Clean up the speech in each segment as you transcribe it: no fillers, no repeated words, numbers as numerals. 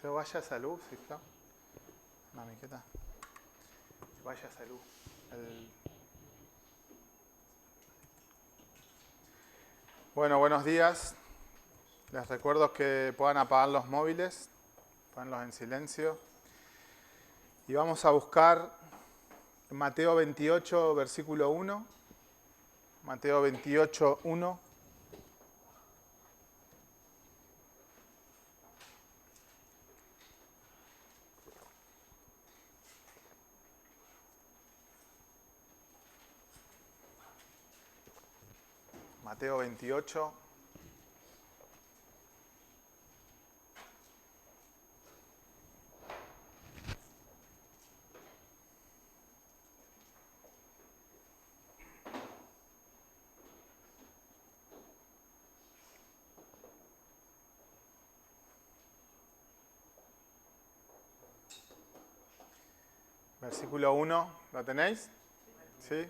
Te vaya salud, ¿sí está? Una miqueta. Vaya salud. Bueno, buenos días. Les recuerdo que puedan apagar los móviles, ponerlos en silencio. Y vamos a buscar Mateo 28, versículo 1. Mateo 28, 1. Mateo 28. Versículo 1, ¿lo tenéis? ¿Sí?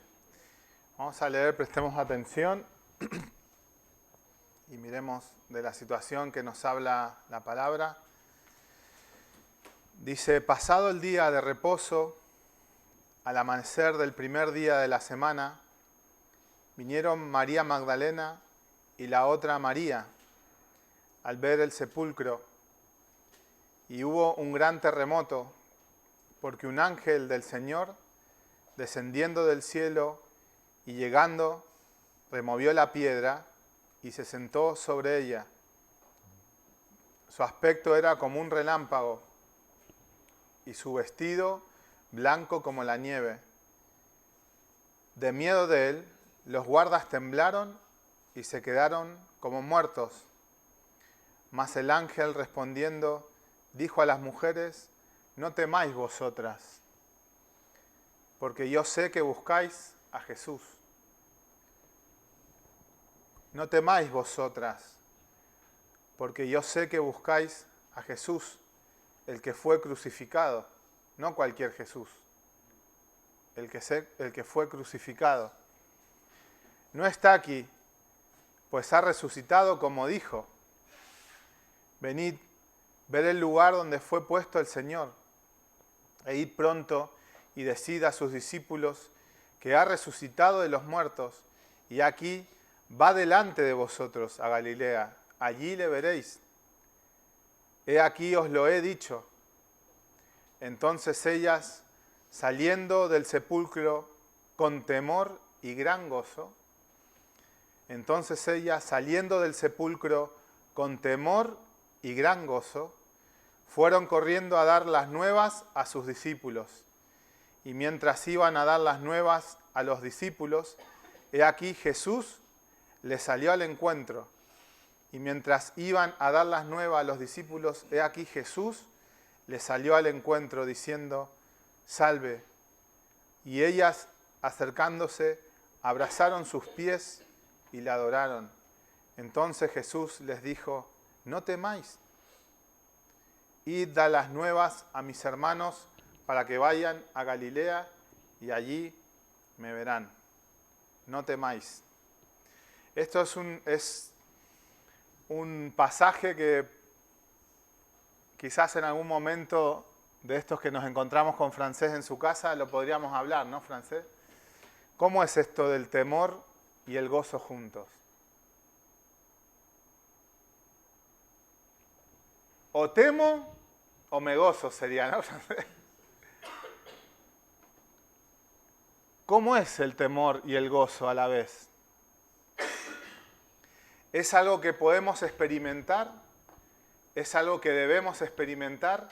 Vamos a leer, prestemos atención y miremos de la situación que nos habla la palabra. Dice, pasado el día de reposo, al amanecer del primer día de la semana, vinieron María Magdalena y la otra María al ver el sepulcro, y hubo un gran terremoto, porque un ángel del Señor, descendiendo del cielo y llegando, removió la piedra y se sentó sobre ella. Su aspecto era como un relámpago y su vestido blanco como la nieve. De miedo de él, los guardas temblaron y se quedaron como muertos. Mas el ángel respondiendo dijo a las mujeres: no temáis vosotras, porque yo sé que buscáis a Jesús. No temáis vosotras, porque yo sé que buscáis a Jesús, el que fue crucificado, no cualquier Jesús, el que fue crucificado. No está aquí, pues ha resucitado como dijo. Venid, ver el lugar donde fue puesto el Señor, e id pronto y decid a sus discípulos que ha resucitado de los muertos, y aquí va delante de vosotros a Galilea, allí le veréis. He aquí os lo he dicho. Entonces ellas, saliendo del sepulcro con temor y gran gozo, fueron corriendo a dar las nuevas a sus discípulos. Y mientras iban a dar las nuevas a los discípulos, he aquí Jesús les salió al encuentro. Y mientras iban a dar las nuevas a los discípulos, he aquí Jesús les salió al encuentro diciendo: salve. Y ellas, acercándose, abrazaron sus pies y le adoraron. Entonces Jesús les dijo: no temáis. Id, da las nuevas a mis hermanos para que vayan a Galilea y allí me verán. No temáis. Esto es un pasaje que quizás en algún momento de estos que nos encontramos con Francés en su casa lo podríamos hablar, ¿no, Francés? ¿Cómo es esto del temor y el gozo juntos? O temo o me gozo sería, ¿no, Francés? ¿Cómo es el temor y el gozo a la vez? ¿Es algo que podemos experimentar? ¿Es algo que debemos experimentar?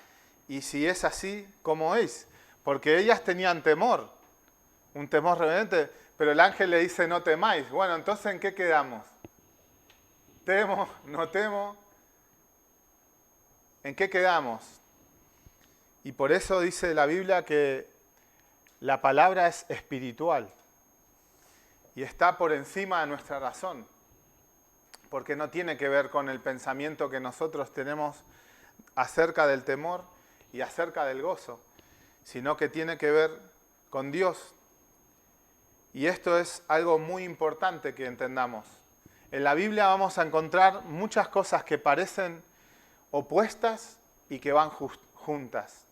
Y si es así, ¿cómo es? Porque ellas tenían temor, un temor reverente, pero el ángel le dice: no temáis. Bueno, entonces ¿en qué quedamos? ¿Temo? ¿No temo? ¿En qué quedamos? Y por eso dice la Biblia que la palabra es espiritual y está por encima de nuestra razón, porque no tiene que ver con el pensamiento que nosotros tenemos acerca del temor y acerca del gozo, sino que tiene que ver con Dios. Y esto es algo muy importante que entendamos. En la Biblia vamos a encontrar muchas cosas que parecen opuestas y que van juntas.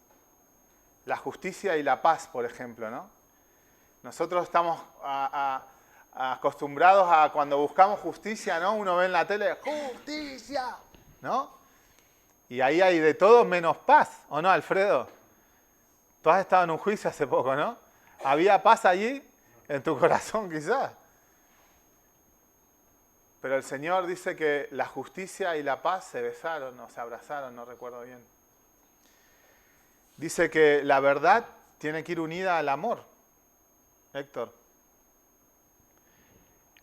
La justicia y la paz, por ejemplo, ¿no? Nosotros estamos acostumbrados a cuando buscamos justicia, ¿no? Uno ve en la tele, ¡justicia! ¿No? Y ahí hay de todo menos paz, ¿o no, Alfredo? Tú has estado en un juicio hace poco, ¿no? ¿Había paz allí? En tu corazón, quizás. Pero el Señor dice que la justicia y la paz se besaron o se abrazaron, no recuerdo bien. Dice que la verdad tiene que ir unida al amor. Héctor.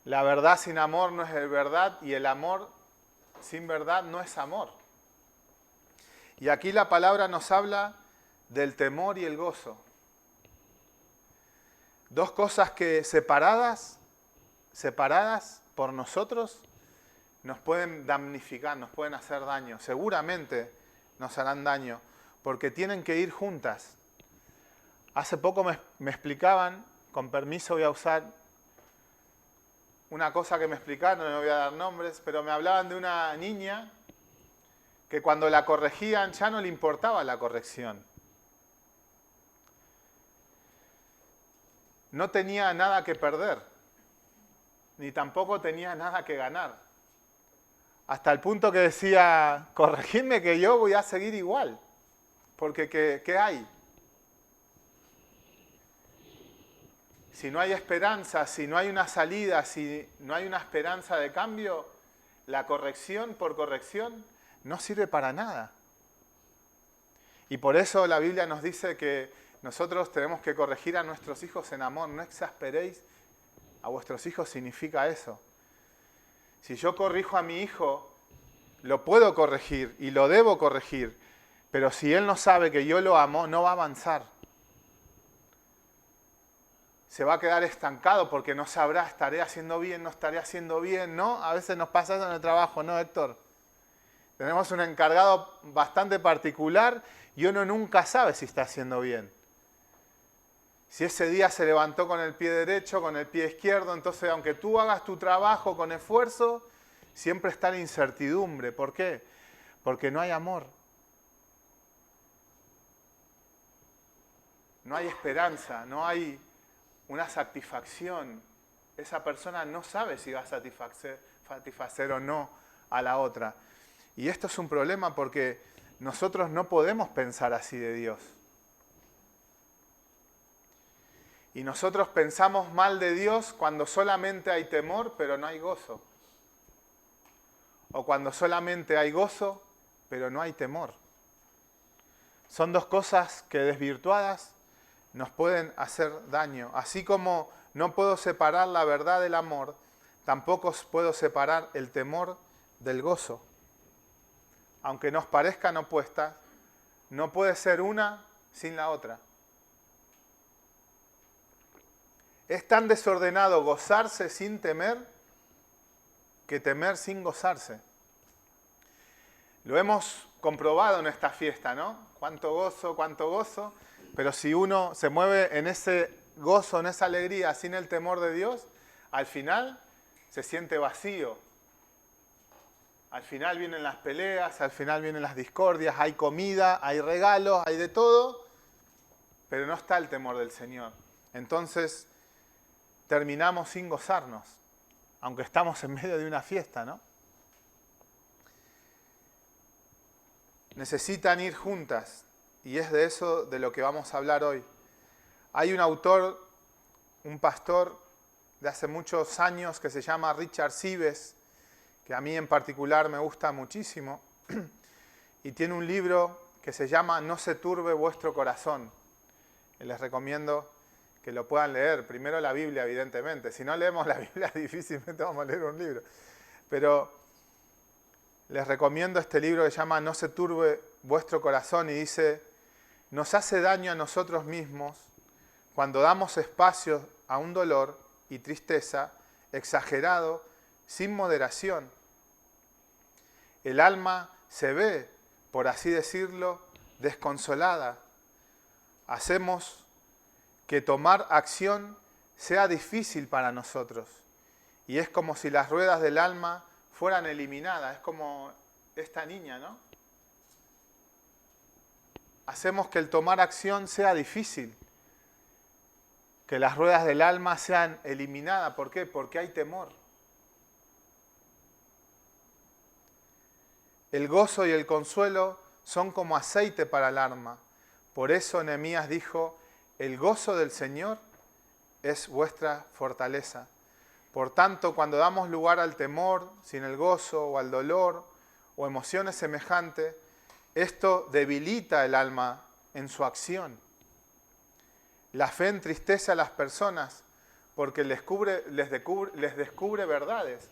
La verdad sin amor no es verdad y el amor sin verdad no es amor. Y aquí la palabra nos habla del temor y el gozo. Dos cosas que separadas por nosotros, nos pueden damnificar, nos pueden hacer daño. Seguramente nos harán daño, porque tienen que ir juntas. Hace poco me explicaban, con permiso voy a usar una cosa que me explicaron, no voy a dar nombres, pero me hablaban de una niña que cuando la corregían ya no le importaba la corrección. No tenía nada que perder, ni tampoco tenía nada que ganar. Hasta el punto que decía, corregidme que yo voy a seguir igual, porque ¿qué hay? Si no hay esperanza, si no hay una salida, si no hay una esperanza de cambio, la corrección por corrección no sirve para nada. Y por eso la Biblia nos dice que nosotros tenemos que corregir a nuestros hijos en amor. No exasperéis a vuestros hijos significa eso. Si yo corrijo a mi hijo, lo puedo corregir y lo debo corregir, pero si él no sabe que yo lo amo, no va a avanzar. Se va a quedar estancado porque no sabrá, estaré haciendo bien, no estaré haciendo bien, ¿no? A veces nos pasa eso en el trabajo, ¿no, Héctor? Tenemos un encargado bastante particular y uno nunca sabe si está haciendo bien. Si ese día se levantó con el pie derecho, con el pie izquierdo, entonces aunque tú hagas tu trabajo con esfuerzo, siempre está la incertidumbre. ¿Por qué? Porque no hay amor. No hay esperanza, no hay una satisfacción. Esa persona no sabe si va a satisfacer o no a la otra. Y esto es un problema porque nosotros no podemos pensar así de Dios. Y nosotros pensamos mal de Dios cuando solamente hay temor, pero no hay gozo. O cuando solamente hay gozo, pero no hay temor. Son dos cosas que desvirtuadas nos pueden hacer daño. Así como no puedo separar la verdad del amor, tampoco puedo separar el temor del gozo. Aunque nos parezcan opuestas, no puede ser una sin la otra. Es tan desordenado gozarse sin temer que temer sin gozarse. Lo hemos comprobado en esta fiesta, ¿no? Cuánto gozo, pero si uno se mueve en ese gozo, en esa alegría, sin el temor de Dios, al final se siente vacío. Al final vienen las peleas, al final vienen las discordias, hay comida, hay regalos, hay de todo, pero no está el temor del Señor. Entonces terminamos sin gozarnos, aunque estamos en medio de una fiesta, ¿no? Necesitan ir juntas, y es de eso de lo que vamos a hablar hoy. Hay un autor, un pastor de hace muchos años que se llama Richard Sives, que a mí en particular me gusta muchísimo, y tiene un libro que se llama No se turbe vuestro corazón. Y les recomiendo que lo puedan leer. Primero la Biblia, evidentemente. Si no leemos la Biblia, difícilmente vamos a leer un libro. Pero les recomiendo este libro que se llama No se turbe vuestro corazón y dice, nos hace daño a nosotros mismos cuando damos espacio a un dolor y tristeza exagerado, sin moderación. El alma se ve, por así decirlo, desconsolada. Hacemos que tomar acción sea difícil para nosotros. Y es como si las ruedas del alma fueran eliminadas. Es como esta niña, ¿no? hacemos que el tomar acción sea difícil, que las ruedas del alma sean eliminadas. ¿Por qué? Porque hay temor. El gozo y el consuelo son como aceite para el alma. Por eso Nehemías dijo, el gozo del Señor es vuestra fortaleza. Por tanto, cuando damos lugar al temor, sin el gozo, o al dolor, o emociones semejantes, esto debilita el alma en su acción. La fe entristece a las personas porque les descubre verdades.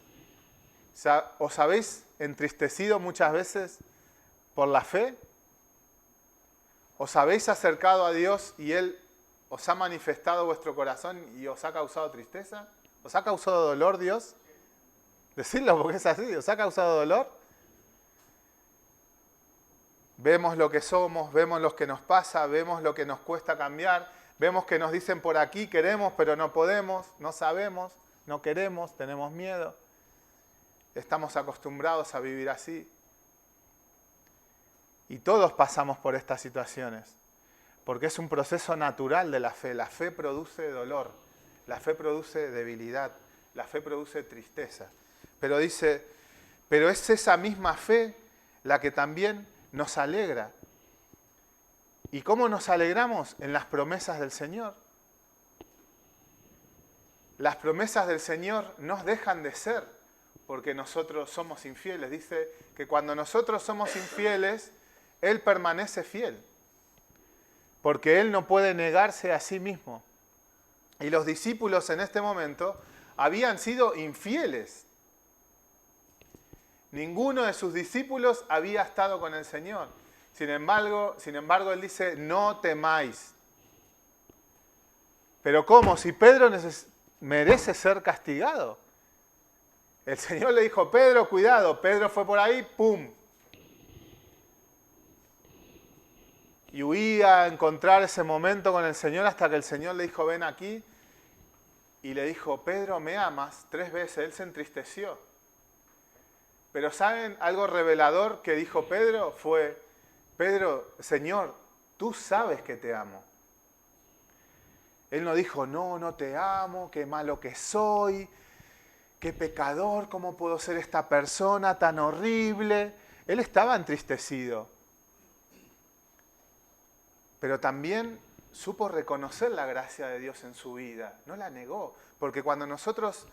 ¿Os habéis entristecido muchas veces por la fe? ¿Os habéis acercado a Dios y Él os ha manifestado vuestro corazón y os ha causado tristeza? ¿Os ha causado dolor Dios? Decidlo porque es así. ¿Os ha causado dolor? Vemos lo que somos, vemos lo que nos pasa, vemos lo que nos cuesta cambiar, vemos que nos dicen por aquí queremos pero no podemos, no sabemos, no queremos, tenemos miedo. Estamos acostumbrados a vivir así. Y todos pasamos por estas situaciones, porque es un proceso natural de la fe. La fe produce dolor, la fe produce debilidad, la fe produce tristeza. Pero dice, pero es esa misma fe la que también nos alegra. ¿Y cómo nos alegramos? En las promesas del Señor. Las promesas del Señor no dejan de ser porque nosotros somos infieles. Dice que cuando nosotros somos infieles, Él permanece fiel, porque Él no puede negarse a sí mismo. Y los discípulos en este momento habían sido infieles. Ninguno de sus discípulos había estado con el Señor. Sin embargo, Él dice, no temáis. Pero ¿cómo? Si Pedro merece ser castigado. El Señor le dijo, Pedro, cuidado. Pedro fue por ahí, ¡pum! Y huía a encontrar ese momento con el Señor hasta que el Señor le dijo, ven aquí. Y le dijo, Pedro, ¿me amas? 3 veces. Él se entristeció. Pero ¿saben algo revelador que dijo Pedro? Fue, Pedro, Señor, tú sabes que te amo. Él no dijo, no, no te amo, qué malo que soy, qué pecador, cómo puedo ser esta persona tan horrible. Él estaba entristecido. Pero también supo reconocer la gracia de Dios en su vida. No la negó. Porque cuando nosotros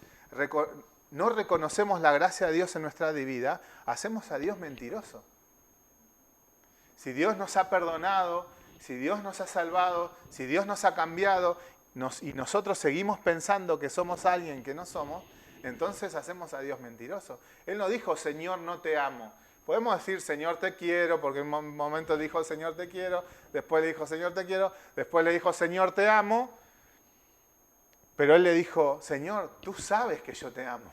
no reconocemos la gracia de Dios en nuestra vida, hacemos a Dios mentiroso. Si Dios nos ha perdonado, si Dios nos ha salvado, si Dios nos ha cambiado y nosotros seguimos pensando que somos alguien que no somos, entonces hacemos a Dios mentiroso. Él no dijo, Señor, no te amo. Podemos decir, Señor, te quiero, porque en un momento dijo, Señor, te quiero, después le dijo, Señor, te quiero, después le dijo, Señor, te amo, pero Él le dijo, Señor, tú sabes que yo te amo.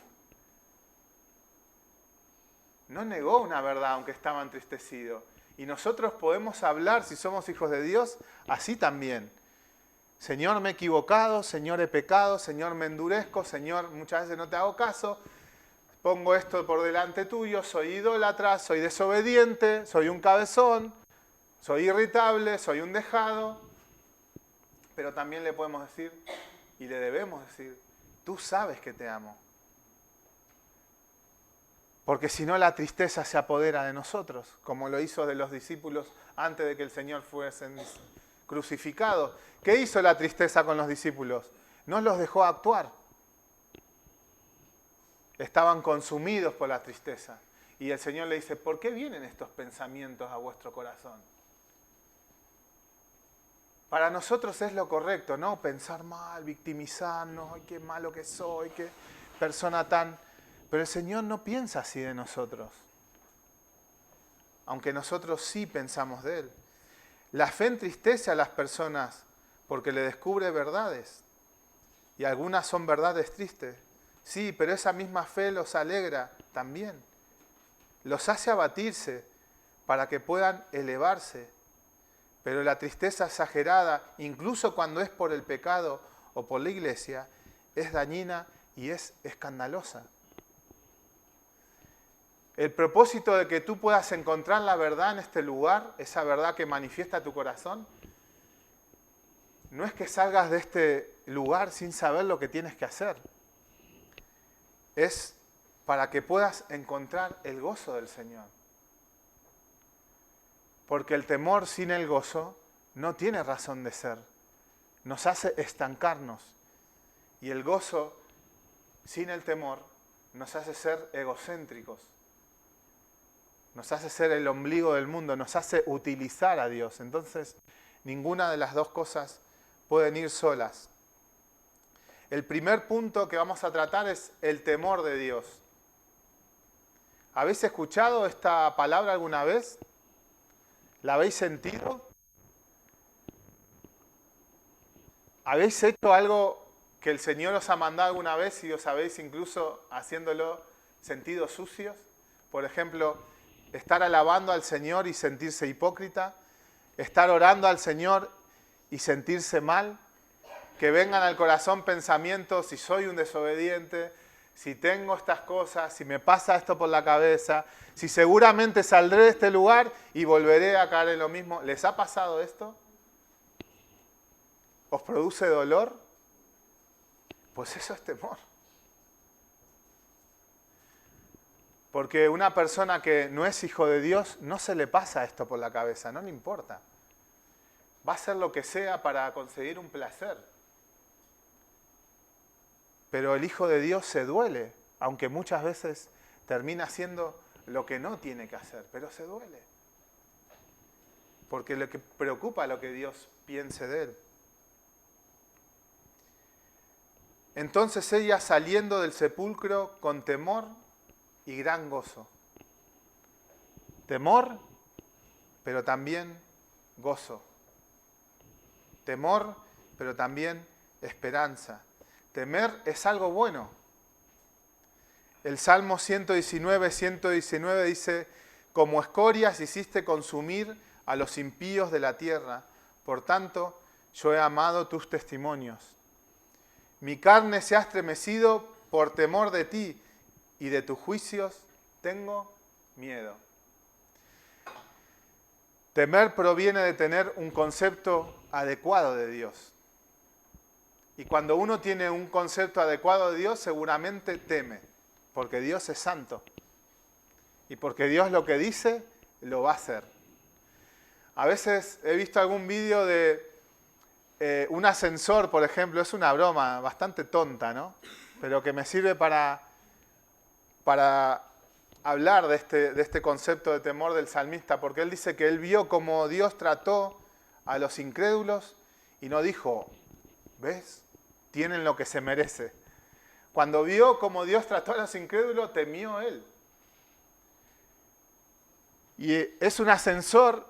No negó una verdad, aunque estaba entristecido. Y nosotros podemos hablar, si somos hijos de Dios, así también. Señor, me he equivocado, Señor, he pecado, Señor, me endurezco, Señor, muchas veces no te hago caso, pongo esto por delante tuyo, soy idólatra, soy desobediente, soy un cabezón, soy irritable, soy un dejado. Pero también le podemos decir, y le debemos decir, tú sabes que te amo. Porque si no, la tristeza se apodera de nosotros, como lo hizo de los discípulos antes de que el Señor fuese crucificado. ¿Qué hizo la tristeza con los discípulos? No los dejó actuar. Estaban consumidos por la tristeza. Y el Señor le dice, ¿por qué vienen estos pensamientos a vuestro corazón? Para nosotros es lo correcto, ¿no? Pensar mal, victimizarnos, ay, qué malo que soy, qué persona tan... Pero el Señor no piensa así de nosotros. Aunque nosotros sí pensamos de Él. La fe entristece a las personas porque le descubre verdades. Y algunas son verdades tristes. Sí, pero esa misma fe los alegra también. Los hace abatirse para que puedan elevarse. Pero la tristeza exagerada, incluso cuando es por el pecado o por la iglesia, es dañina y es escandalosa. El propósito de que tú puedas encontrar la verdad en este lugar, esa verdad que manifiesta tu corazón, no es que salgas de este lugar sin saber lo que tienes que hacer. Es para que puedas encontrar el gozo del Señor. Porque el temor sin el gozo no tiene razón de ser. Nos hace estancarnos. Y el gozo sin el temor nos hace ser egocéntricos. Nos hace ser el ombligo del mundo, nos hace utilizar a Dios. Entonces, ninguna de las dos cosas pueden ir solas. El primer punto que vamos a tratar es el temor de Dios. ¿Habéis escuchado esta palabra alguna vez? ¿La habéis sentido? ¿Habéis hecho algo que el Señor os ha mandado alguna vez y os habéis incluso haciéndolo sentido sucios? Por ejemplo, estar alabando al Señor y sentirse hipócrita, estar orando al Señor y sentirse mal, que vengan al corazón pensamientos, si soy un desobediente, si tengo estas cosas, si me pasa esto por la cabeza, si seguramente saldré de este lugar y volveré a caer en lo mismo. ¿Les ha pasado esto? ¿Os produce dolor? Pues eso es temor. Porque una persona que no es hijo de Dios, no se le pasa esto por la cabeza, no le importa. Va a hacer lo que sea para conseguir un placer. Pero el hijo de Dios se duele, aunque muchas veces termina haciendo lo que no tiene que hacer, pero se duele. Porque le preocupa lo que Dios piense de él. Entonces ella, saliendo del sepulcro con temor y gran gozo. Temor, pero también gozo. Temor, pero también esperanza. Temer es algo bueno. El Salmo 119 dice: como escorias hiciste consumir a los impíos de la tierra, por tanto yo he amado tus testimonios. Mi carne se ha estremecido por temor de ti, y de tus juicios tengo miedo. Temer proviene de tener un concepto adecuado de Dios. Y cuando uno tiene un concepto adecuado de Dios, seguramente teme, porque Dios es santo. Y porque Dios lo que dice, lo va a hacer. A veces he visto algún vídeo de un ascensor, por ejemplo, es una broma bastante tonta, ¿no? Pero que me sirve para hablar de este concepto de temor del salmista, porque él dice que él vio cómo Dios trató a los incrédulos y no dijo, ¿ves? Tienen lo que se merece. Cuando vio cómo Dios trató a los incrédulos, temió él. Y es un ascensor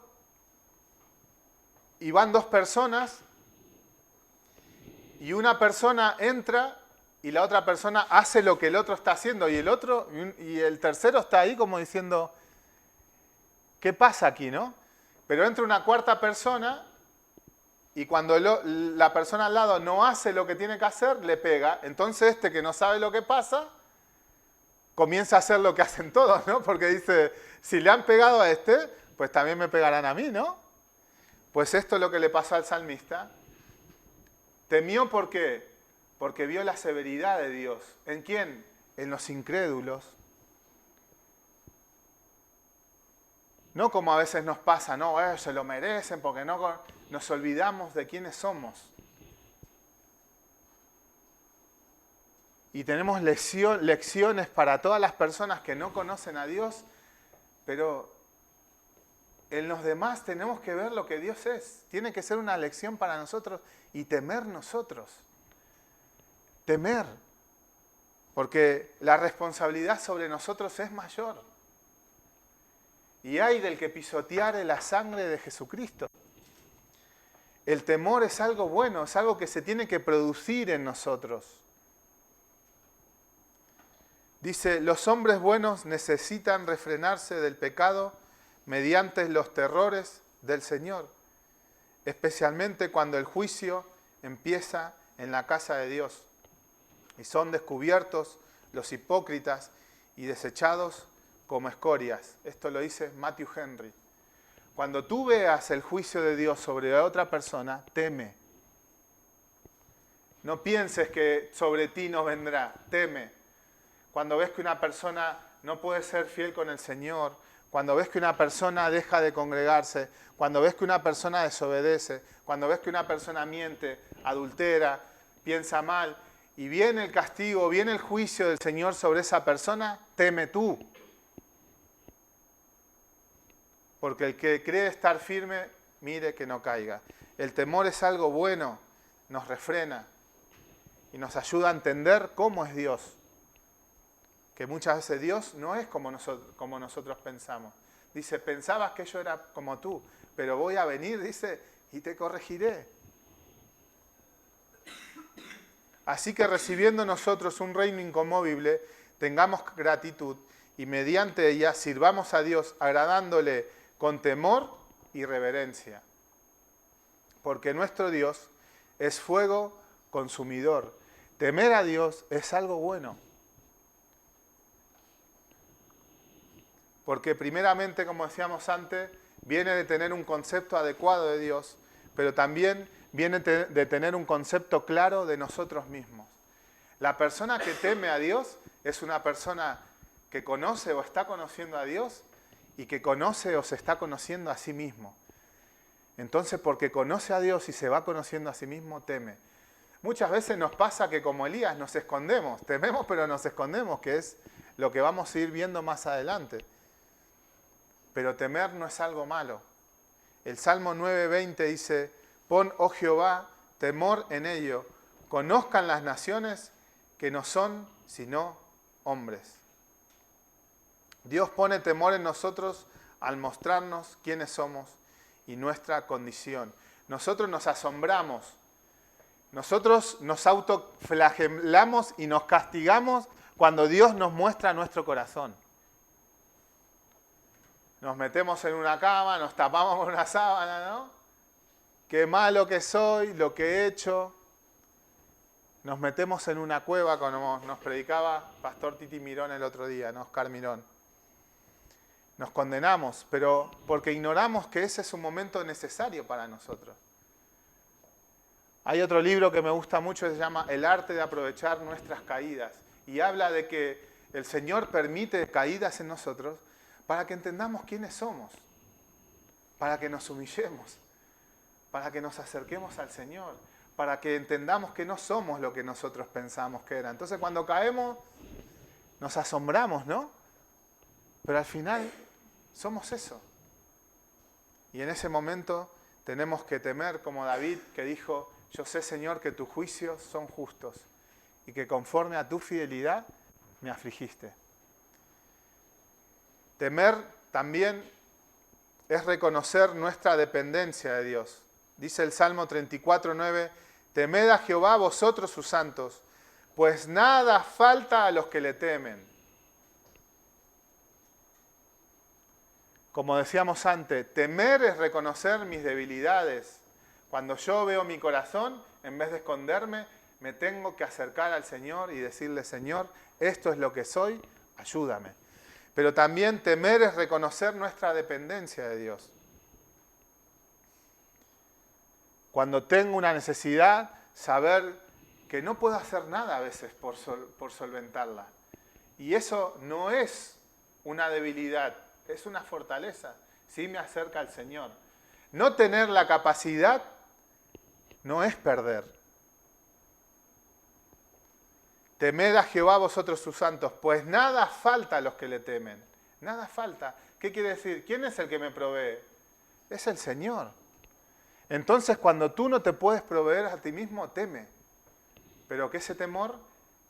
y van dos personas y una persona entra y la otra persona hace lo que el otro está haciendo y el tercero está ahí como diciendo, ¿qué pasa aquí, no? Pero entra una cuarta persona y cuando la persona al lado no hace lo que tiene que hacer, le pega. Entonces este que no sabe lo que pasa, comienza a hacer lo que hacen todos, ¿no? Porque dice, si le han pegado a este, pues también me pegarán a mí, ¿no? Pues esto es lo que le pasó al salmista. Temió, ¿por qué? Porque vio la severidad de Dios. ¿En quién? En los incrédulos. No como a veces nos pasa, no, se lo merecen porque no nos olvidamos de quiénes somos. Y tenemos lecciones para todas las personas que no conocen a Dios, pero en los demás tenemos que ver lo que Dios es. Tiene que ser una lección para nosotros y temer nosotros. Temer, porque la responsabilidad sobre nosotros es mayor. Y hay del que pisoteare la sangre de Jesucristo. El temor es algo bueno, es algo que se tiene que producir en nosotros. Dice, los hombres buenos necesitan refrenarse del pecado mediante los terrores del Señor, especialmente cuando el juicio empieza en la casa de Dios. Y son descubiertos los hipócritas y desechados como escorias. Esto lo dice Matthew Henry. Cuando tú veas el juicio de Dios sobre otra persona, teme. No pienses que sobre ti no vendrá, teme. Cuando ves que una persona no puede ser fiel con el Señor, cuando ves que una persona deja de congregarse, cuando ves que una persona desobedece, cuando ves que una persona miente, adultera, piensa mal, y viene el castigo, viene el juicio del Señor sobre esa persona, teme tú. Porque el que cree estar firme, mire que no caiga. El temor es algo bueno, nos refrena y nos ayuda a entender cómo es Dios. Que muchas veces Dios no es como nosotros pensamos. Dice, pensabas que yo era como tú, pero voy a venir, dice, y te corregiré. Así que recibiendo nosotros un reino inconmovible, tengamos gratitud y mediante ella sirvamos a Dios agradándole con temor y reverencia. Porque nuestro Dios es fuego consumidor. Temer a Dios es algo bueno. Porque primeramente, como decíamos antes, viene de tener un concepto adecuado de Dios, pero también viene de tener un concepto claro de nosotros mismos. La persona que teme a Dios es una persona que conoce o está conociendo a Dios y que conoce o se está conociendo a sí mismo. Entonces, porque conoce a Dios y se va conociendo a sí mismo, teme. Muchas veces nos pasa que como Elías nos escondemos, tememos pero nos escondemos, que es lo que vamos a ir viendo más adelante. Pero temer no es algo malo. El Salmo 9:20 dice, pon, oh Jehová, temor en ello, conozcan las naciones que no son sino hombres. Dios pone temor en nosotros al mostrarnos quiénes somos y nuestra condición. Nosotros nos asombramos, nosotros nos autoflagelamos y nos castigamos cuando Dios nos muestra nuestro corazón. Nos metemos en una cama, nos tapamos con una sábana, ¿no? Qué malo que soy, lo que he hecho. Nos metemos en una cueva, como nos predicaba Pastor Titi Mirón el otro día, ¿no? Oscar Mirón. Nos condenamos, pero porque ignoramos que ese es un momento necesario para nosotros. Hay otro libro que me gusta mucho, se llama El arte de aprovechar nuestras caídas. Y habla de que el Señor permite caídas en nosotros para que entendamos quiénes somos, para que nos humillemos, para que nos acerquemos al Señor, para que entendamos que no somos lo que nosotros pensamos que era. Entonces cuando caemos, nos asombramos, ¿no? Pero al final somos eso. Y en ese momento tenemos que temer como David, que dijo, yo sé, Señor, que tus juicios son justos y que conforme a tu fidelidad me afligiste. Temer también es reconocer nuestra dependencia de Dios. Dice el Salmo 34:9, temed a Jehová vosotros sus santos, pues nada falta a los que le temen. Como decíamos antes, temer es reconocer mis debilidades. Cuando yo veo mi corazón, en vez de esconderme, me tengo que acercar al Señor y decirle, Señor, esto es lo que soy, ayúdame. Pero también temer es reconocer nuestra dependencia de Dios. Cuando tengo una necesidad, saber que no puedo hacer nada a veces por solventarla. Y eso no es una debilidad, es una fortaleza. Sí me acerca al Señor. No tener la capacidad no es perder. Temed a Jehová vosotros sus santos, pues nada falta a los que le temen. Nada falta. ¿Qué quiere decir? ¿Quién es el que me provee? Es el Señor. Entonces, cuando tú no te puedes proveer a ti mismo, teme. Pero que ese temor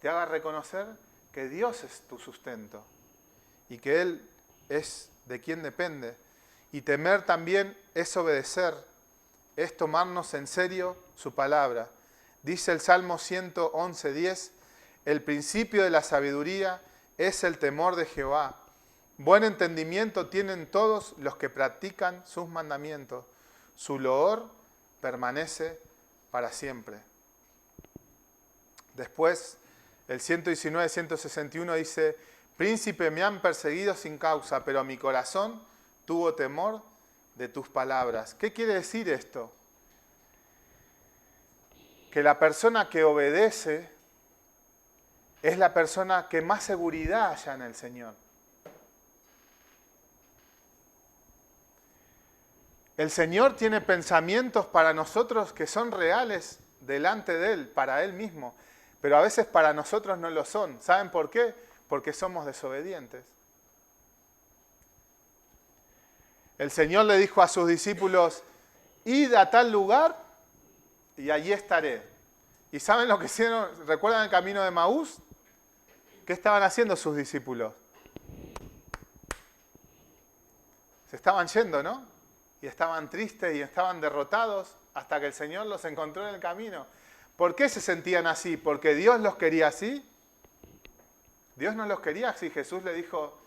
te haga reconocer que Dios es tu sustento y que Él es de quien depende. Y temer también es obedecer, es tomarnos en serio su palabra. Dice el Salmo 111:10, el principio de la sabiduría es el temor de Jehová. Buen entendimiento tienen todos los que practican sus mandamientos. Su loor permanece para siempre. Después, el 119-161 dice, Príncipe, me han perseguido sin causa, pero mi corazón tuvo temor de tus palabras. ¿Qué quiere decir esto? Que la persona que obedece es la persona que más seguridad halla en el Señor. El Señor tiene pensamientos para nosotros que son reales delante de Él, para Él mismo, pero a veces para nosotros no lo son. ¿Saben por qué? Porque somos desobedientes. El Señor le dijo a sus discípulos, id a tal lugar y allí estaré. ¿Y saben lo que hicieron? ¿Recuerdan el camino de Maús? ¿Qué estaban haciendo sus discípulos? Se estaban yendo, ¿no? Y estaban tristes y estaban derrotados hasta que el Señor los encontró en el camino. ¿Por qué se sentían así? ¿Porque Dios los quería así? Dios no los quería así. Jesús le dijo,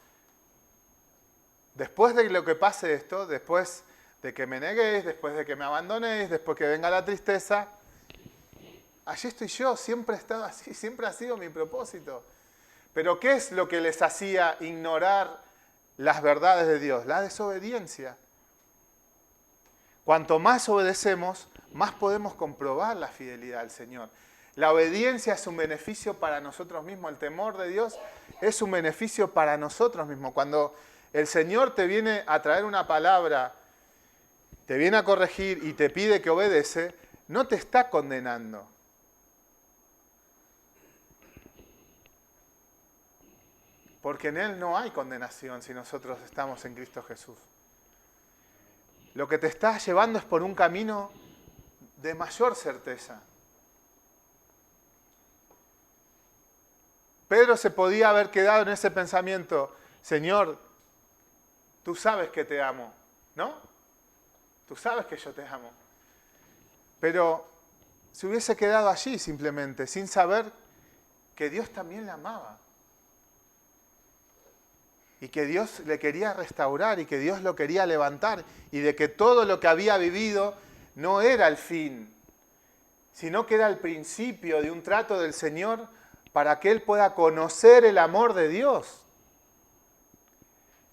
después de lo que pase esto, después de que me neguéis, después de que me abandonéis, después que venga la tristeza, allí estoy yo, siempre he estado así, siempre ha sido mi propósito. Pero ¿qué es lo que les hacía ignorar las verdades de Dios? La desobediencia. Cuanto más obedecemos, más podemos comprobar la fidelidad al Señor. La obediencia es un beneficio para nosotros mismos. El temor de Dios es un beneficio para nosotros mismos. Cuando el Señor te viene a traer una palabra, te viene a corregir y te pide que obedece, no te está condenando. Porque en Él no hay condenación si nosotros estamos en Cristo Jesús. Lo que te está llevando es por un camino de mayor certeza. Pedro se podía haber quedado en ese pensamiento, Señor, tú sabes que te amo, ¿no? Tú sabes que yo te amo. Pero se hubiese quedado allí simplemente, sin saber que Dios también le amaba. Y que Dios le quería restaurar y que Dios lo quería levantar. Y de que todo lo que había vivido no era el fin, sino que era el principio de un trato del Señor para que Él pueda conocer el amor de Dios.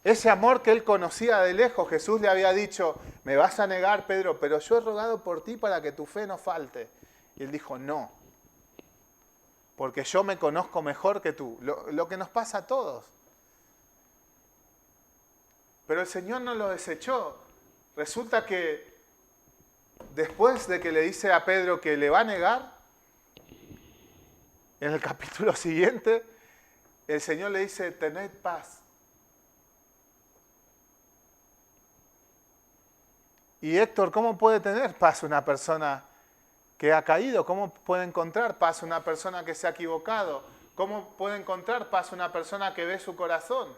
Ese amor que Él conocía de lejos, Jesús le había dicho, me vas a negar, Pedro, pero yo he rogado por ti para que tu fe no falte. Y Él dijo, no, porque yo me conozco mejor que tú. Lo que nos pasa a todos. Pero el Señor no lo desechó. Resulta que después de que le dice a Pedro que le va a negar, en el capítulo siguiente, el Señor le dice, tened paz. Y Héctor, ¿cómo puede tener paz una persona que ha caído? ¿Cómo puede encontrar paz una persona que se ha equivocado? ¿Cómo puede encontrar paz una persona que ve su corazón?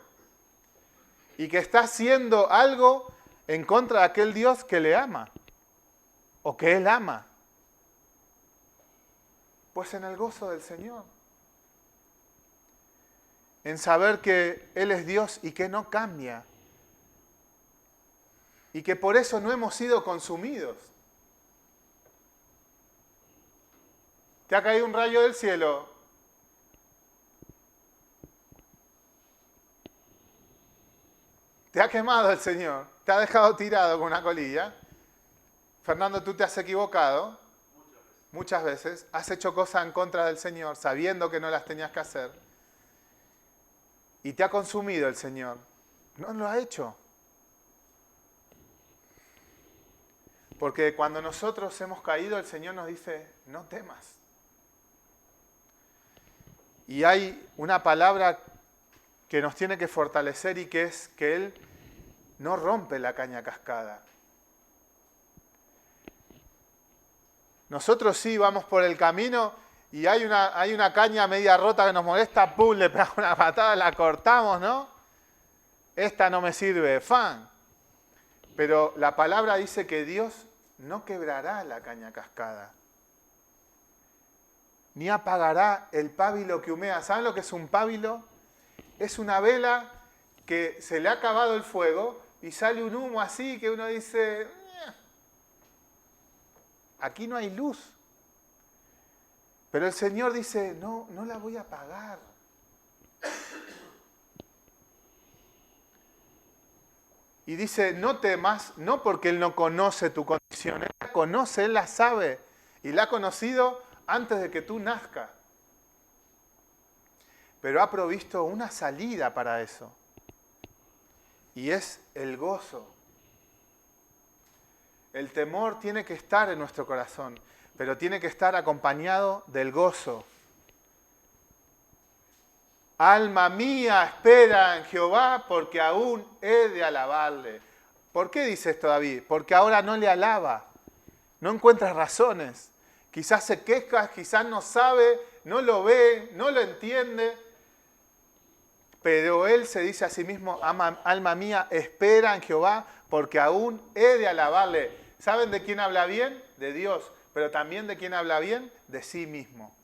Y que está haciendo algo en contra de aquel Dios que le ama, o que Él ama. Pues en el gozo del Señor. En saber que Él es Dios y que no cambia. Y que por eso no hemos sido consumidos. ¿Te ha caído un rayo del cielo? ¿Te ha quemado el Señor? ¿Te ha dejado tirado con una colilla? Fernando, ¿tú te has equivocado? Muchas veces. Has hecho cosas en contra del Señor sabiendo que no las tenías que hacer. Y te ha consumido el Señor. No lo ha hecho. Porque cuando nosotros hemos caído, el Señor nos dice, no temas. Y hay una palabra que nos tiene que fortalecer y que es que Él no rompe la caña cascada. Nosotros sí vamos por el camino y hay una caña media rota que nos molesta, ¡pum!, le pegamos una patada, la cortamos, ¿no? Esta no me sirve, ¡fan! Pero la palabra dice que Dios no quebrará la caña cascada, ni apagará el pábilo que humea. ¿Saben lo que es un pábilo? Es una vela que se le ha acabado el fuego y sale un humo así que uno dice, aquí no hay luz. Pero el Señor dice, no la voy a apagar. Y dice, no temas, no porque Él no conoce tu condición, Él la conoce, Él la sabe. Y la ha conocido antes de que tú nazcas. Pero ha provisto una salida para eso. Y es el gozo. El temor tiene que estar en nuestro corazón, pero tiene que estar acompañado del gozo. Alma mía, espera en Jehová, porque aún he de alabarle. ¿Por qué dice esto David? Porque ahora no le alaba. No encuentra razones. Quizás se queja, quizás no sabe, no lo ve, no lo entiende. Pero él se dice a sí mismo, alma mía, espera en Jehová, porque aún he de alabarle. ¿Saben de quién habla bien? De Dios. Pero también de quién habla bien? De sí mismo.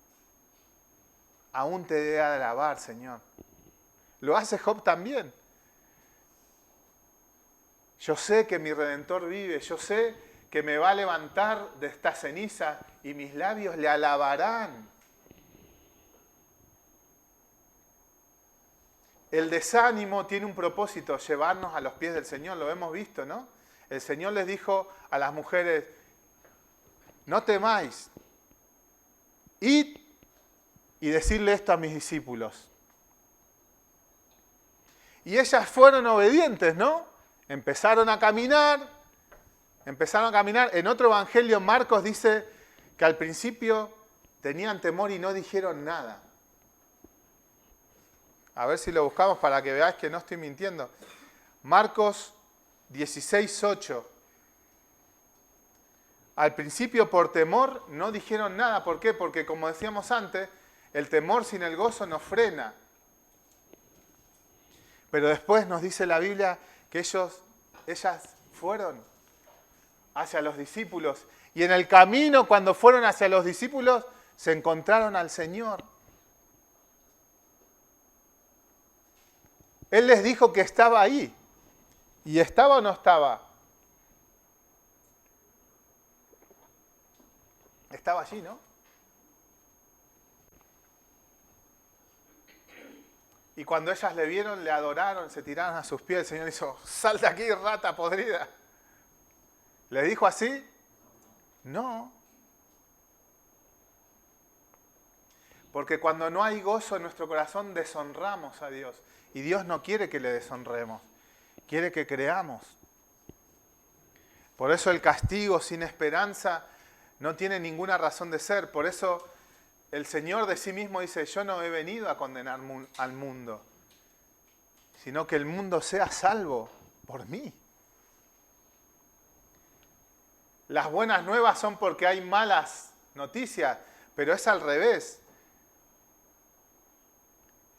Aún te he de alabar, Señor. Lo hace Job también. Yo sé que mi Redentor vive, yo sé que me va a levantar de esta ceniza y mis labios le alabarán. El desánimo tiene un propósito, llevarnos a los pies del Señor, lo hemos visto, ¿no? El Señor les dijo a las mujeres, no temáis, id y decirle esto a mis discípulos. Y ellas fueron obedientes, ¿no? Empezaron a caminar. En otro evangelio, Marcos dice que al principio tenían temor y no dijeron nada. A ver si lo buscamos para que veáis que no estoy mintiendo. Marcos 16:8. Al principio por temor no dijeron nada. ¿Por qué? Porque como decíamos antes, el temor sin el gozo nos frena. Pero después nos dice la Biblia que ellas fueron hacia los discípulos. Y en el camino, cuando fueron hacia los discípulos, se encontraron al Señor. Él les dijo que estaba ahí. ¿Y estaba o no estaba? Estaba allí, ¿no? Y cuando ellas le vieron, le adoraron, se tiraron a sus pies. El Señor hizo, sal de aquí, rata podrida. ¿Le dijo así? No. Porque cuando no hay gozo en nuestro corazón, deshonramos a Dios. Y Dios no quiere que le deshonremos. Quiere que creamos. Por eso el castigo sin esperanza no tiene ninguna razón de ser. Por eso el Señor de sí mismo dice, yo no he venido a condenar al mundo, sino que el mundo sea salvo por mí. Las buenas nuevas son porque hay malas noticias, pero es al revés.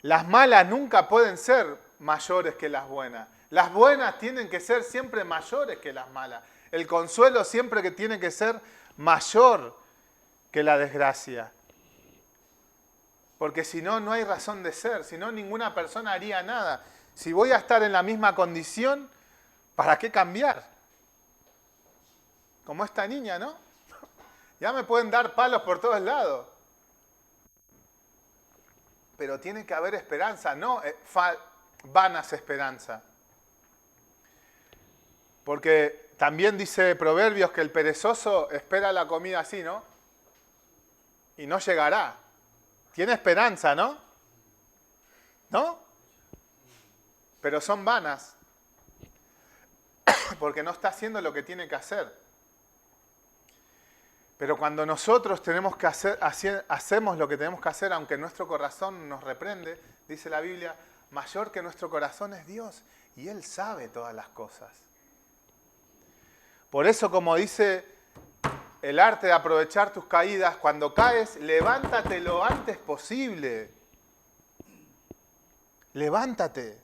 Las malas nunca pueden ser mayores que las buenas. Las buenas tienen que ser siempre mayores que las malas. El consuelo siempre que tiene que ser mayor que la desgracia. Porque si no, no hay razón de ser. Si no, ninguna persona haría nada. Si voy a estar en la misma condición, ¿para qué cambiar? Como esta niña, ¿no? Ya me pueden dar palos por todos lados. Pero tiene que haber esperanza, no vanas esperanza. Porque también dice Proverbios que el perezoso espera la comida así, ¿no? Y no llegará. Tiene esperanza, ¿no? ¿No? Pero son vanas. Porque no está haciendo lo que tiene que hacer. Pero cuando nosotros hacemos lo que tenemos que hacer, aunque nuestro corazón nos reprende, dice la Biblia, mayor que nuestro corazón es Dios. Y Él sabe todas las cosas. Por eso, como dice el arte de aprovechar tus caídas, cuando caes, levántate lo antes posible. Levántate.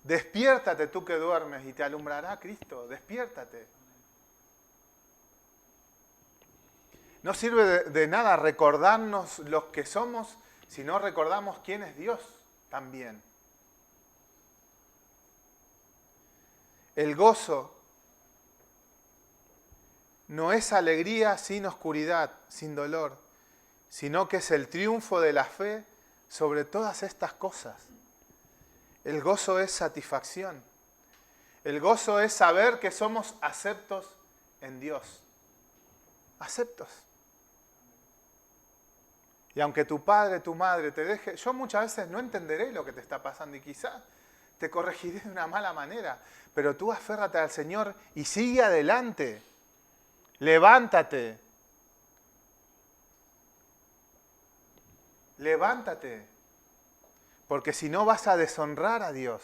Despiértate tú que duermes y te alumbrará Cristo. Despiértate. No sirve de nada recordarnos los que somos si no recordamos quién es Dios también. El gozo no es alegría sin oscuridad, sin dolor, sino que es el triunfo de la fe sobre todas estas cosas. El gozo es satisfacción. El gozo es saber que somos aceptos en Dios. Aceptos. Y aunque tu padre, tu madre te deje, yo muchas veces no entenderé lo que te está pasando y quizás te corregiré de una mala manera, pero tú aférrate al Señor y sigue adelante. Levántate. Levántate. Porque si no vas a deshonrar a Dios.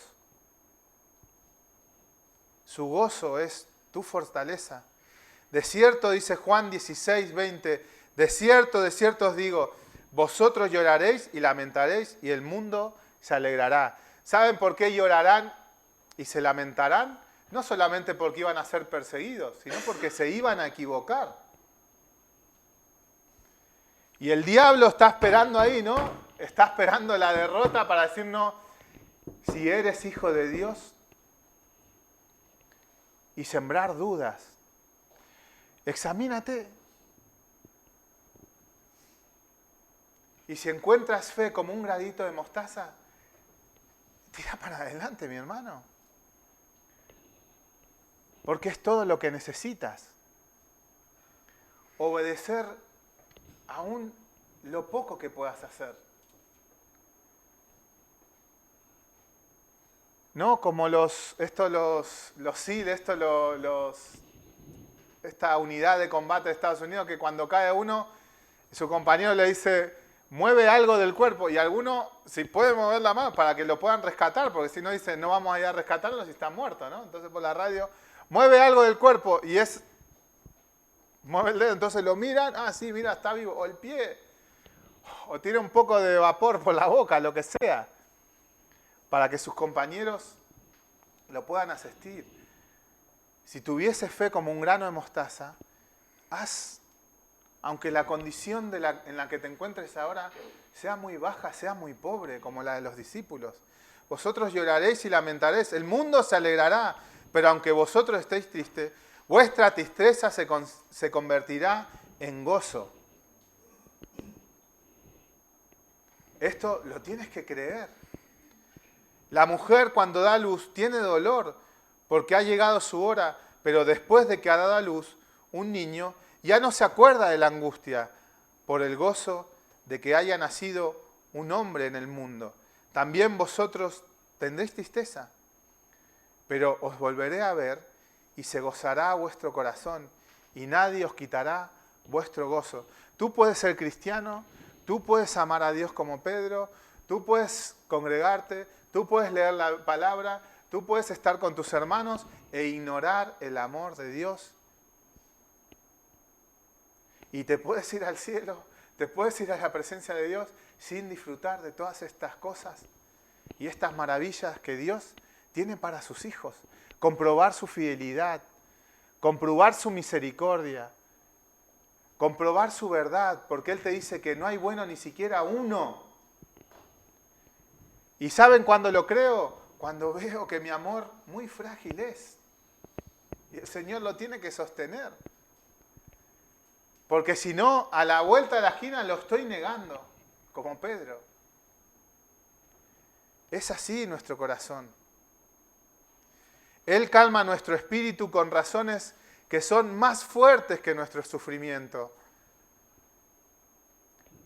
Su gozo es tu fortaleza. De cierto, dice Juan 16, 20, de cierto os digo, vosotros lloraréis y lamentaréis y el mundo se alegrará. ¿Saben por qué llorarán y se lamentarán? No solamente porque iban a ser perseguidos, sino porque se iban a equivocar. Y el diablo está esperando ahí, ¿no? Está esperando la derrota para decirnos, si eres hijo de Dios, y sembrar dudas. Examínate. Y si encuentras fe como un gradito de mostaza, tira para adelante, mi hermano. Porque es todo lo que necesitas. Obedecer aún lo poco que puedas hacer. No como esta unidad de combate de Estados Unidos, que cuando cae uno, su compañero le dice, mueve algo del cuerpo, y alguno, si puede mover la mano, para que lo puedan rescatar, porque si no dice, no vamos a ir a rescatarlo si está muerto, ¿no? Entonces por la radio, mueve algo del cuerpo, y mueve el dedo, entonces lo miran, sí, mira, está vivo, o el pie, o tira un poco de vapor por la boca, lo que sea, para que sus compañeros lo puedan asistir. Si tuvieses fe como un grano de mostaza, aunque la condición en la que te encuentres ahora sea muy baja, sea muy pobre, como la de los discípulos. Vosotros lloraréis y lamentaréis, el mundo se alegrará, pero aunque vosotros estéis tristes, vuestra tristeza se convertirá en gozo. Esto lo tienes que creer. La mujer cuando da luz tiene dolor porque ha llegado su hora, pero después de que ha dado a luz un niño, ya no se acuerda de la angustia por el gozo de que haya nacido un hombre en el mundo. También vosotros tendréis tristeza, pero os volveré a ver y se gozará vuestro corazón y nadie os quitará vuestro gozo. Tú puedes ser cristiano, tú puedes amar a Dios como Pedro, tú puedes congregarte, tú puedes leer la palabra, tú puedes estar con tus hermanos e ignorar el amor de Dios. Y te puedes ir al cielo, te puedes ir a la presencia de Dios sin disfrutar de todas estas cosas y estas maravillas que Dios tiene para sus hijos. Comprobar su fidelidad, comprobar su misericordia, comprobar su verdad, porque Él te dice que no hay bueno ni siquiera uno. ¿Y saben cuándo lo creo? Cuando veo que mi amor muy frágil es. Y el Señor lo tiene que sostener. Porque si no, a la vuelta de la esquina lo estoy negando, como Pedro. Es así nuestro corazón. Él calma nuestro espíritu con razones que son más fuertes que nuestro sufrimiento.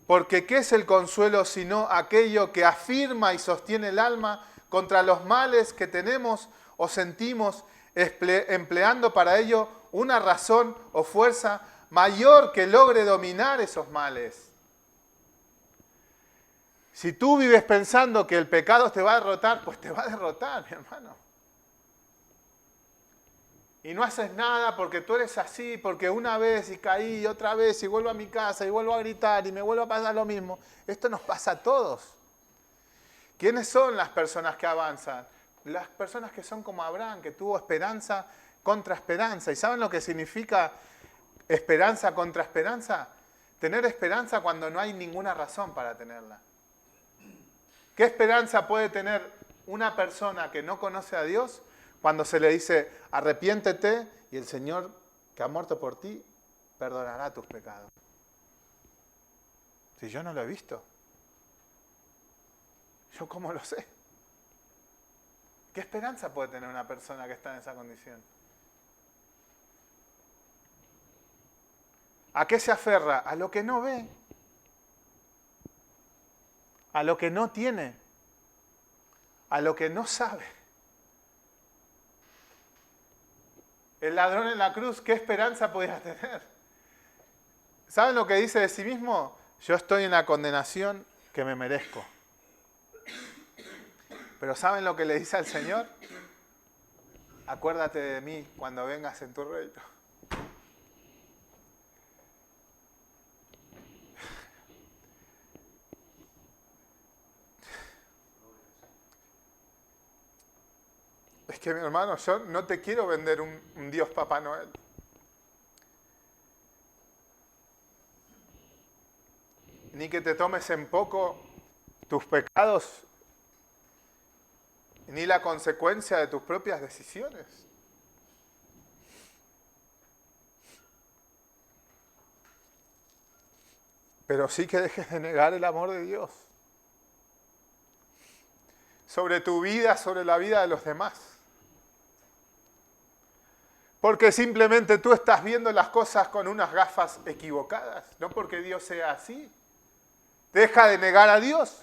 Porque ¿qué es el consuelo sino aquello que afirma y sostiene el alma contra los males que tenemos o sentimos, empleando para ello una razón o fuerza mayor que logre dominar esos males? Si tú vives pensando que el pecado te va a derrotar, pues te va a derrotar, mi hermano. Y no haces nada porque tú eres así, porque una vez y caí y otra vez y vuelvo a mi casa y vuelvo a gritar y me vuelvo a pasar lo mismo. Esto nos pasa a todos. ¿Quiénes son las personas que avanzan? Las personas que son como Abraham, que tuvo esperanza contra esperanza. ¿Y saben lo que significa esperanza contra esperanza? Tener esperanza cuando no hay ninguna razón para tenerla. ¿Qué esperanza puede tener una persona que no conoce a Dios cuando se le dice, arrepiéntete y el Señor que ha muerto por ti perdonará tus pecados? Si yo no lo he visto, ¿yo cómo lo sé? ¿Qué esperanza puede tener una persona que está en esa condición? ¿A qué se aferra? A lo que no ve, a lo que no tiene, a lo que no sabe. El ladrón en la cruz, ¿qué esperanza podía tener? ¿Saben lo que dice de sí mismo? Yo estoy en la condenación que me merezco. Pero ¿saben lo que le dice al Señor? Acuérdate de mí cuando vengas en tu reino. Es que mi hermano, yo no te quiero vender un Dios Papá Noel. Ni que te tomes en poco tus pecados, ni la consecuencia de tus propias decisiones. Pero sí que dejes de negar el amor de Dios sobre tu vida, sobre la vida de los demás. Porque simplemente tú estás viendo las cosas con unas gafas equivocadas, no porque Dios sea así. Deja de negar a Dios.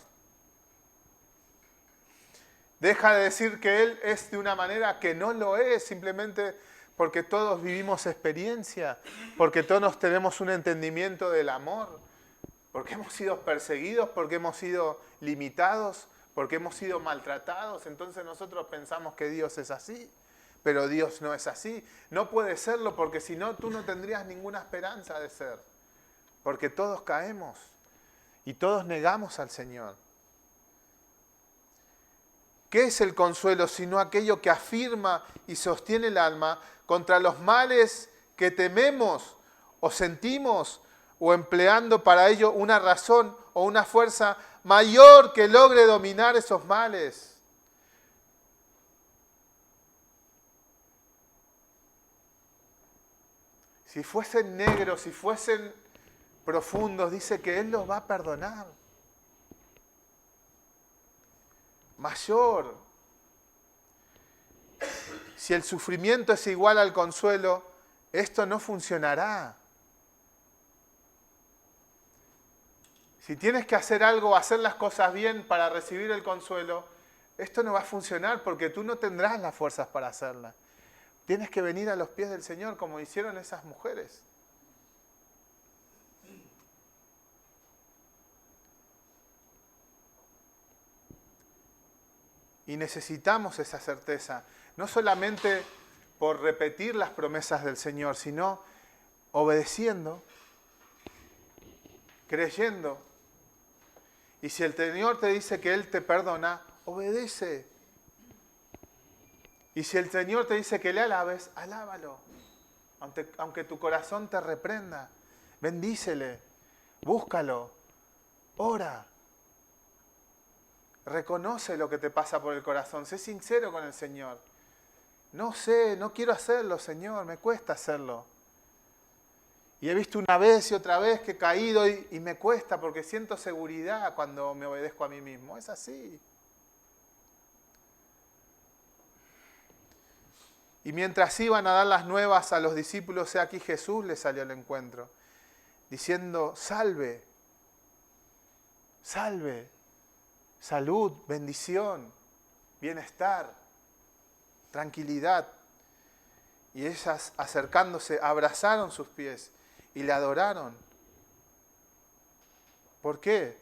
Deja de decir que Él es de una manera que no lo es, simplemente porque todos vivimos experiencia, porque todos tenemos un entendimiento del amor, porque hemos sido perseguidos, porque hemos sido limitados, porque hemos sido maltratados. Entonces nosotros pensamos que Dios es así. Pero Dios no es así. No puede serlo porque si no, tú no tendrías ninguna esperanza de ser. Porque todos caemos y todos negamos al Señor. ¿Qué es el consuelo sino aquello que afirma y sostiene el alma contra los males que tememos o sentimos o empleando para ello una razón o una fuerza mayor que logre dominar esos males? Si fuesen negros, si fuesen profundos, dice que Él los va a perdonar. Mayor. Si el sufrimiento es igual al consuelo, esto no funcionará. Si tienes que hacer algo, hacer las cosas bien para recibir el consuelo, esto no va a funcionar porque tú no tendrás las fuerzas para hacerla. Tienes que venir a los pies del Señor como hicieron esas mujeres. Y necesitamos esa certeza, no solamente por repetir las promesas del Señor, sino obedeciendo, creyendo. Y si el Señor te dice que Él te perdona, obedece. Y si el Señor te dice que le alabes, alábalo. Aunque tu corazón te reprenda, bendícele, búscalo, ora. Reconoce lo que te pasa por el corazón, sé sincero con el Señor. No sé, no quiero hacerlo, Señor, me cuesta hacerlo. Y he visto una vez y otra vez que he caído y me cuesta porque siento seguridad cuando me obedezco a mí mismo. Es así. Y mientras iban a dar las nuevas a los discípulos, he aquí Jesús les salió al encuentro, diciendo, salve, salve, salud, bendición, bienestar, tranquilidad. Y ellas acercándose, abrazaron sus pies y le adoraron. ¿Por qué?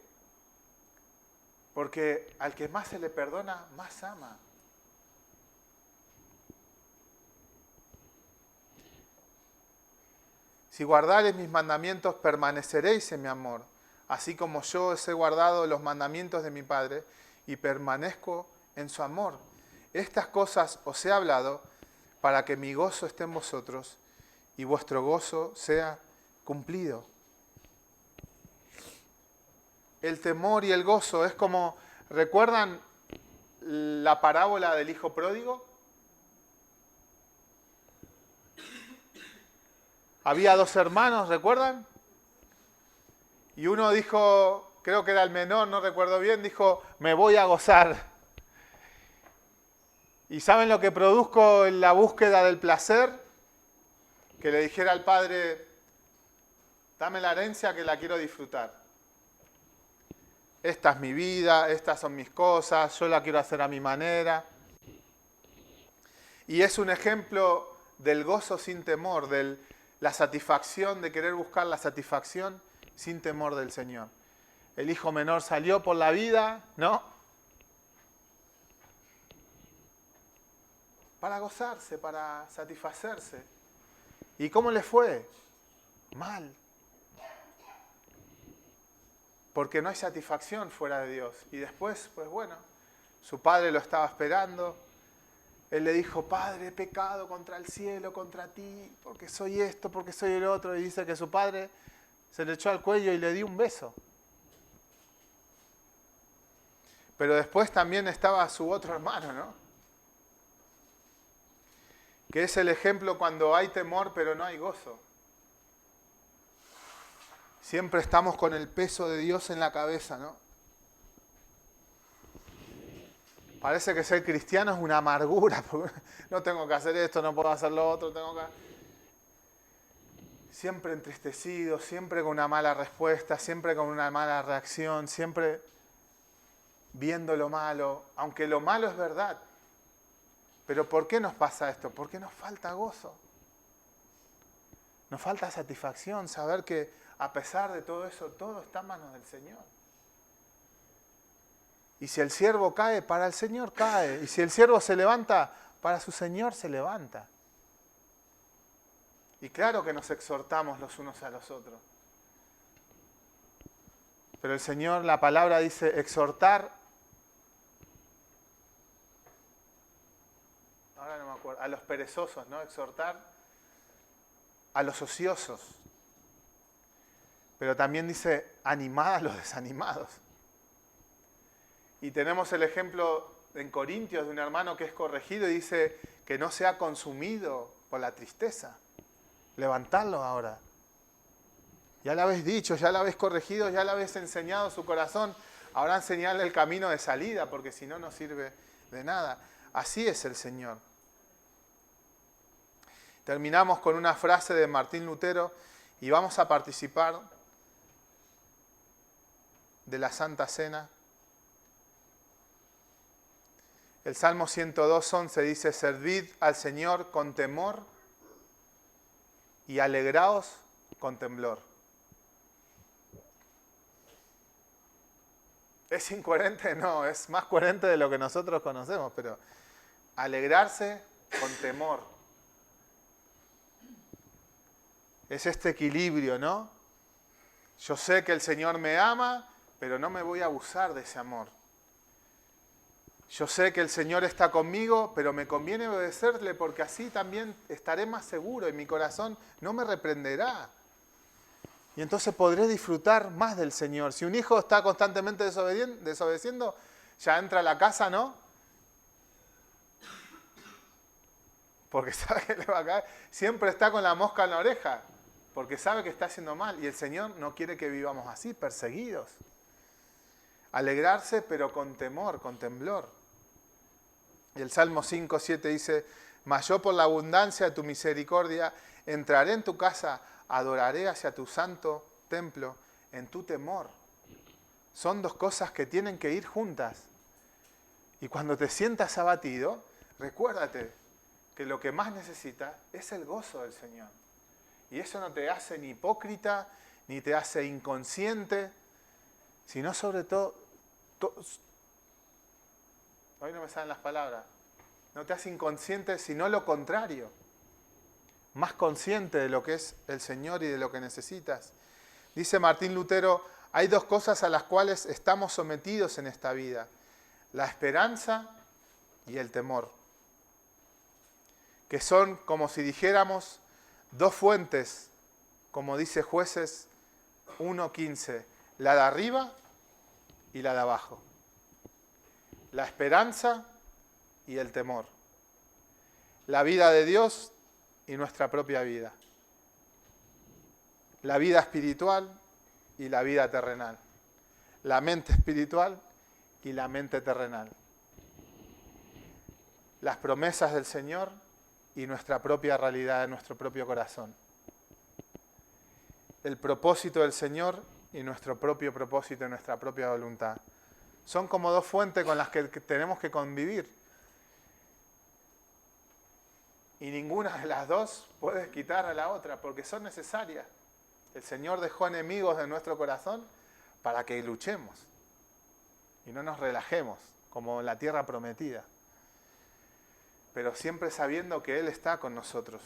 Porque al que más se le perdona, más ama. Si guardareis mis mandamientos, permaneceréis en mi amor, así como yo os he guardado los mandamientos de mi Padre y permanezco en su amor. Estas cosas os he hablado para que mi gozo esté en vosotros y vuestro gozo sea cumplido. El temor y el gozo es como, ¿recuerdan la parábola del hijo pródigo? Había dos hermanos, ¿recuerdan? Y uno dijo, creo que era el menor, no recuerdo bien, dijo, me voy a gozar. ¿Y saben lo que produjo en la búsqueda del placer? Que le dijera al padre, dame la herencia que la quiero disfrutar. Esta es mi vida, estas son mis cosas, yo la quiero hacer a mi manera. Y es un ejemplo del gozo sin temor, de la satisfacción, de querer buscar la satisfacción sin temor del Señor. El hijo menor salió por la vida, ¿no? Para gozarse, para satisfacerse. ¿Y cómo le fue? Mal. Porque no hay satisfacción fuera de Dios. Y después, pues bueno, su padre lo estaba esperando. Él le dijo, Padre, he pecado contra el cielo, contra ti, porque soy esto, porque soy el otro. Y dice que su padre se le echó al cuello y le dio un beso. Pero después también estaba su otro hermano, ¿no? Que es el ejemplo cuando hay temor pero no hay gozo. Siempre estamos con el peso de Dios en la cabeza, ¿no? Parece que ser cristiano es una amargura, porque no tengo que hacer esto, no puedo hacer lo otro, tengo que... Siempre entristecido, siempre con una mala respuesta, siempre con una mala reacción, siempre viendo lo malo, aunque lo malo es verdad. Pero ¿por qué nos pasa esto? Porque nos falta gozo. Nos falta satisfacción, saber que a pesar de todo eso, todo está en manos del Señor. Y si el siervo cae, para el Señor cae. Y si el siervo se levanta, para su Señor se levanta. Y claro que nos exhortamos los unos a los otros. Pero el Señor, la palabra dice, exhortar, ahora no me acuerdo, a los perezosos, ¿no? Exhortar a los ociosos. Pero también dice, animad a los desanimados. Y tenemos el ejemplo en Corintios de un hermano que es corregido y dice que no sea consumido por la tristeza. Levantadlo ahora. Ya le habéis dicho, ya le habéis corregido, ya le habéis enseñado su corazón. Ahora enseñarle el camino de salida, porque si no, no sirve de nada. Así es el Señor. Terminamos con una frase de Martín Lutero y vamos a participar de la Santa Cena. El Salmo 102:11 dice, servid al Señor con temor y alegraos con temblor. ¿Es incoherente? No, es más coherente de lo que nosotros conocemos, pero alegrarse con temor. Es este equilibrio, ¿no? Yo sé que el Señor me ama, pero no me voy a abusar de ese amor. Yo sé que el Señor está conmigo, pero me conviene obedecerle porque así también estaré más seguro y mi corazón no me reprenderá. Y entonces podré disfrutar más del Señor. Si un hijo está constantemente desobedeciendo, ya entra a la casa, ¿no? Porque sabe que le va a caer. Siempre está con la mosca en la oreja, porque sabe que está haciendo mal. Y el Señor no quiere que vivamos así, perseguidos. Alegrarse, pero con temor, con temblor. Y el Salmo 5:7 dice, mas yo por la abundancia de tu misericordia entraré en tu casa, adoraré hacia tu santo templo en tu temor. Son dos cosas que tienen que ir juntas. Y cuando te sientas abatido, recuérdate que lo que más necesitas es el gozo del Señor. Y eso no te hace ni hipócrita, ni te hace inconsciente, sino sobre todo, hoy no me salen las palabras, no te hace inconsciente, sino lo contrario. Más consciente de lo que es el Señor y de lo que necesitas. Dice Martín Lutero, hay dos cosas a las cuales estamos sometidos en esta vida, la esperanza y el temor, que son como si dijéramos dos fuentes, como dice Jueces 1:15, la de arriba y la de abajo. La esperanza y el temor. La vida de Dios y nuestra propia vida. La vida espiritual y la vida terrenal. La mente espiritual y la mente terrenal. las promesas del Señor y nuestra propia realidad, nuestro propio corazón. El propósito del Señor y nuestro propio propósito y nuestra propia voluntad. Son como dos fuentes con las que tenemos que convivir. Y ninguna de las dos puede quitar a la otra, porque son necesarias. El Señor dejó enemigos en nuestro corazón para que luchemos y no nos relajemos, como en la tierra prometida. Pero siempre sabiendo que Él está con nosotros.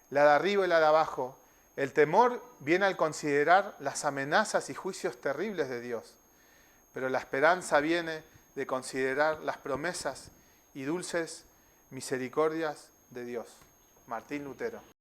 La de arriba y la de abajo. El temor viene al considerar las amenazas y juicios terribles de Dios. Pero la esperanza viene de considerar las promesas y dulces misericordias de Dios. Martín Lutero.